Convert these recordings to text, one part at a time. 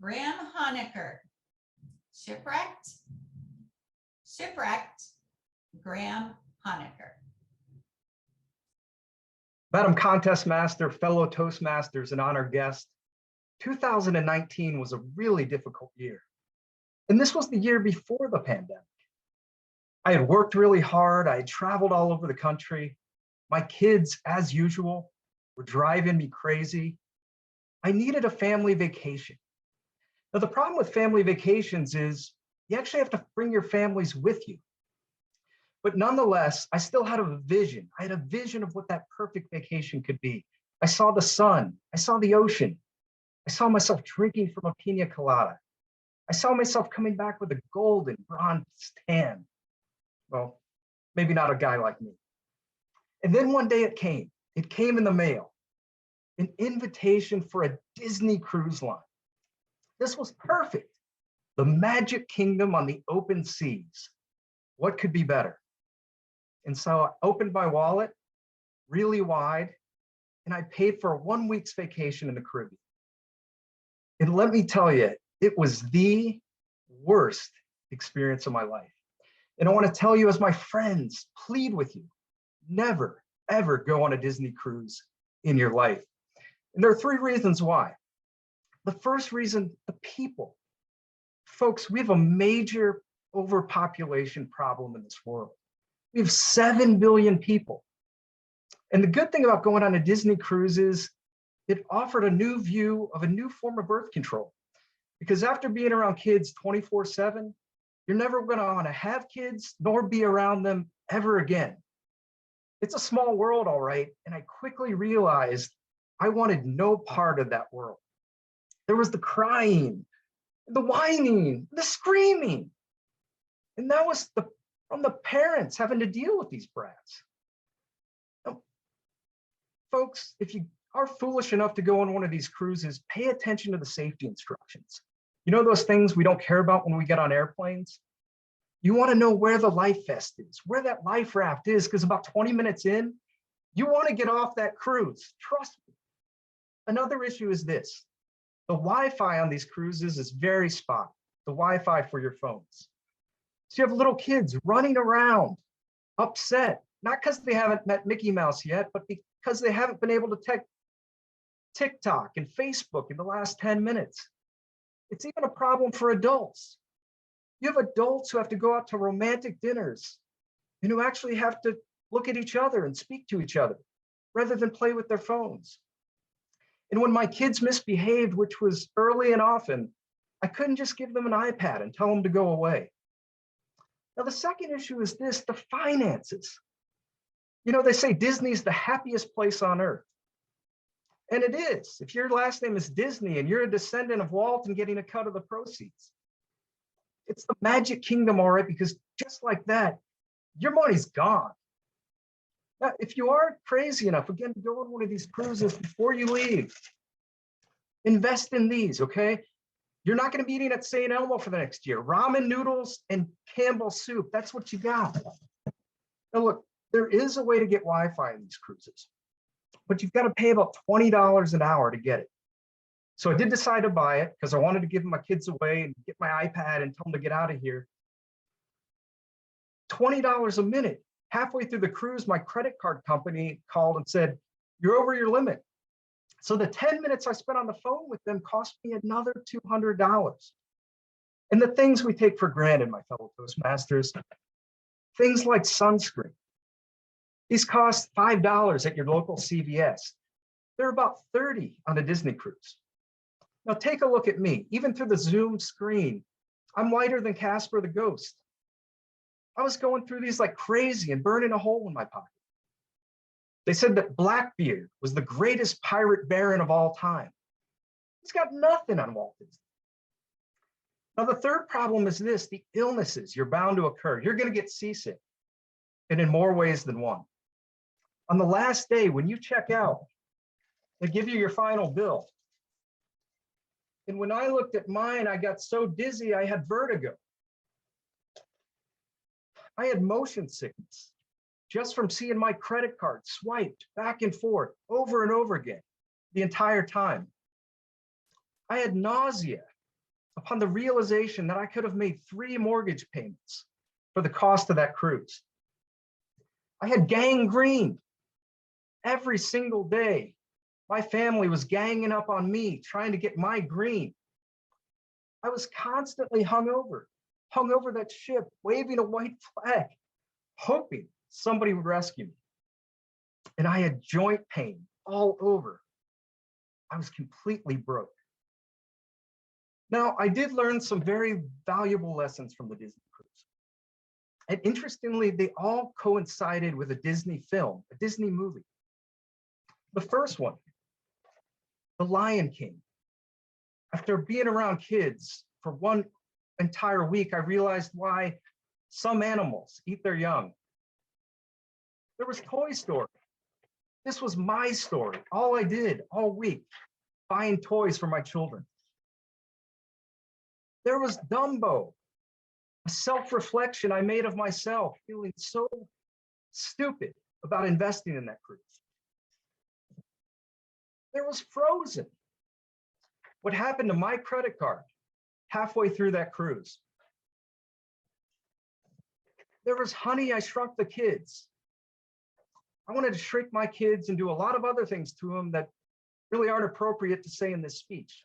Graham Honaker. Shipwrecked, shipwrecked, Graham Honaker. Madam Contest Master, fellow Toastmasters, and honored guest, 2019 was a really difficult year. And this was the year before the pandemic. I had worked really hard. I had traveled all over the country. My kids, as usual, were driving me crazy. I needed a family vacation. Now, the problem with family vacations is you actually have to bring your families with you. But nonetheless, I still had a vision. I had a vision of what that perfect vacation could be. I saw the sun. I saw the ocean. I saw myself drinking from a pina colada. I saw myself coming back with a golden bronze tan. Well, maybe not a guy like me. And then one day it came. It came in the mail. An invitation for a Disney cruise line. This was perfect. The Magic Kingdom on the open seas. What could be better? And so I opened my wallet really wide, and I paid for a 1 week's vacation in the Caribbean. And let me tell you, it was the worst experience of my life. And I want to tell you, as my friends plead with you, never, ever go on a Disney cruise in your life. And there are 3 reasons why. The first reason, the people. Folks, we have a major overpopulation problem in this world. We have 7 billion people. And the good thing about going on a Disney cruise is it offered a new view of a new form of birth control. Because after being around kids 24/7, you're never going to want to have kids nor be around them ever again. It's a small world, all right. And I quickly realized I wanted no part of that world. There was the crying, the whining, the screaming. And that was from the parents having to deal with these brats. Now, folks, if you are foolish enough to go on one of these cruises, pay attention to the safety instructions. You know those things we don't care about when we get on airplanes? You want to know where the life vest is, where that life raft is, because about 20 minutes in, you want to get off that cruise. Trust me. Another issue is this. The Wi-Fi on these cruises is very spotty, the Wi-Fi for your phones. So you have little kids running around, upset, not because they haven't met Mickey Mouse yet, but because they haven't been able to check TikTok and Facebook in the last 10 minutes. It's even a problem for adults. You have adults who have to go out to romantic dinners and who actually have to look at each other and speak to each other rather than play with their phones. And when my kids misbehaved, which was early and often, I couldn't just give them an iPad and tell them to go away. Now, the second issue is this, the finances. You know, they say Disney's the happiest place on earth. And it is. If your last name is Disney and you're a descendant of Walt and getting a cut of the proceeds. It's the Magic Kingdom, all right, because just like that, your money's gone. Now, if you are crazy enough, again, to go on one of these cruises before you leave, invest in these, okay? You're not going to be eating at St. Elmo for the next year. Ramen noodles and Campbell's soup, that's what you got. Now, look, there is a way to get Wi-Fi in these cruises, but you've got to pay about $20 an hour to get it. So I did decide to buy it because I wanted to give my kids away and get my iPad and tell them to get out of here. $20 a minute. Halfway through the cruise, my credit card company called and said, "You're over your limit." So the 10 minutes I spent on the phone with them cost me another $200. And the things we take for granted, my fellow Toastmasters, things like sunscreen. These cost $5 at your local CVS. They're about $30 on a Disney cruise. Now take a look at me. Even through the Zoom screen, I'm whiter than Casper the Ghost. I was going through these like crazy and burning a hole in my pocket. They said that Blackbeard was the greatest pirate baron of all time. He's got nothing on Walt Disney. Now, the third problem is this, the illnesses you're bound to occur. You're going to get seasick, and in more ways than one. On the last day, when you check out, they give you your final bill. And when I looked at mine, I got so dizzy, I had vertigo. I had motion sickness just from seeing my credit card swiped back and forth over and over again the entire time. I had nausea upon the realization that I could have made 3 mortgage payments for the cost of that cruise. I had gangrene every single day. My family was ganging up on me, trying to get my green. I was constantly hung over that ship, waving a white flag, hoping somebody would rescue me. And I had joint pain all over. I was completely broke. Now, I did learn some very valuable lessons from the Disney cruise. And interestingly, they all coincided with a Disney film, a Disney movie. The first one, The Lion King. After being around kids for one entire week, I realized why some animals eat their young. There was Toy Story. This was my story. All I did all week, buying toys for my children. There was Dumbo, a self-reflection I made of myself, feeling so stupid about investing in that cruise. There was Frozen. What happened to my credit card halfway through that cruise? There was Honey, I Shrunk the Kids. I wanted to shrink my kids and do a lot of other things to them that really aren't appropriate to say in this speech.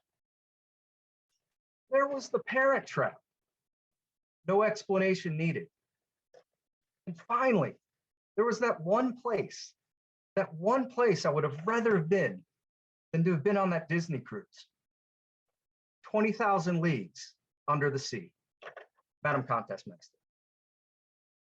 There was The Parent Trap. No explanation needed. And finally, there was that one place I would have rather been than to have been on that Disney cruise. 20,000 Leagues Under the Sea. Madam Contest Master.